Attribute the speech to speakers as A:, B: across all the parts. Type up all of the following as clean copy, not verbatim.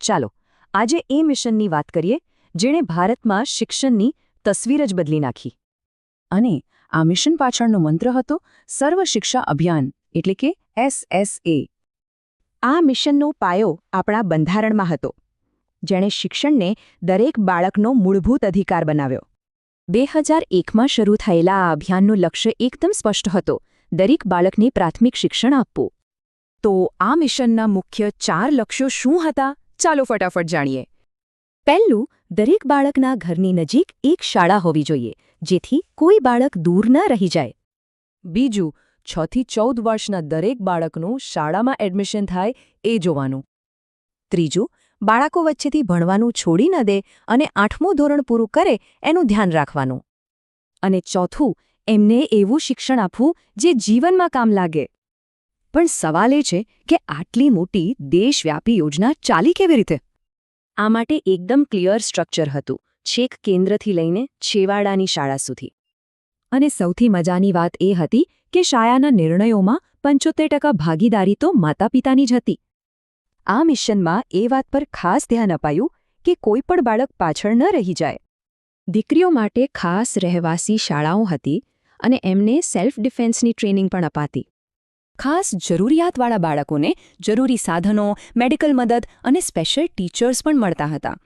A: ચાલો આજે એ મિશનની વાત કરીએ જેણે ભારતમાં શિક્ષણની તસવીર જ બદલી નાખી.
B: અને આ મિશન પાછળનો મંત્ર હતો સર્વ શિક્ષા અભિયાન એટલે કે SSA.
A: આ મિશનનો પાયો આપણા બંધારણમાં હતો, જેણે શિક્ષણને દરેક બાળકનો મૂળભૂત અધિકાર બનાવ્યો. 2001માં શરૂ થયેલા આ અભિયાનનું લક્ષ્ય એકદમ સ્પષ્ટ હતો: દરેક બાળકને પ્રાથમિક શિક્ષણ આપવું. તો આ મિશનના મુખ્ય 4 લક્ષ્યો શું હતા? ચાલો ફટાફટ જાણીએ. પહેલું, દરેક બાળકના ઘરની નજીક એક શાળા હોવી જોઈએ, જેથી કોઈ બાળક દૂર ન રહી જાય.
B: બીજું, 6 થી 14 વર્ષના દરેક બાળકનું શાળામાં એડમિશન થાય એ જોવાનું.
A: ત્રીજું, બાળકો વચ્ચેથી ભણવાનું છોડી ન દે અને 8મું ધોરણ પૂરું કરે એનું ધ્યાન રાખવાનું. અને ચોથું, એમને એવું શિક્ષણ આપવું જે જીવનમાં કામ લાગે. પણ સવાલ એ છે કે આટલી મોટી દેશવ્યાપી યોજના ચાલી કેવી રીતે? આ માટે એકદમ ક્લિયર સ્ટ્રક્ચર હતું, છેક કેન્દ્રથી લઈને છેવાડાની શાળા સુધી. અને સૌથી મજાની વાત એ હતી કે શાળાના નિર્ણયોમાં 75% ભાગીદારી તો માતા પિતાની જ હતી. આ મિશનમાં એ વાત પર ખાસ ધ્યાન અપાયું કે કોઈ પણ બાળક પાછળ ન રહી જાય. દીકરીઓ માટે ખાસ રહેવાસી શાળાઓ હતી અને એમને સેલ્ફ ડિફેન્સની ટ્રેનિંગ પણ અપાતી. ખાસ જરૂરિયાતવાળા બાળકોને જરૂરી સાધનો, મેડિકલ મદદ અને સ્પેશિયલ ટીચર્સ પણ મળતા હતા.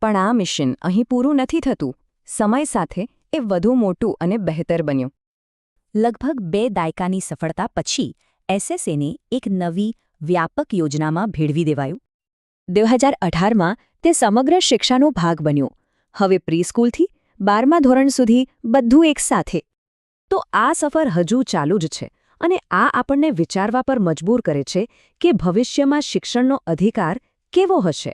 A: પણ આ મિશન અહીં પૂરું નથી થતું. સમય સાથે એ વધુ મોટું અને બહેતર બન્યું. લગભગ 2 દાયકાની સફળતા પછી SSAને એક નવી વ્યાપક યોજનામાં ભેળવી દેવાયું. 2018માં તે સમગ્ર શિક્ષાનો ભાગ બન્યો. હવે પ્રી-સ્કૂલથી 12મા ધોરણ સુધી બધું એકસાથે. તો આ સફર હજુ ચાલુ જ છે અને આ આપણને વિચારવા પર મજબૂર કરે છે કે ભવિષ્યમાં શિક્ષણનો અધિકાર કેવો હશે.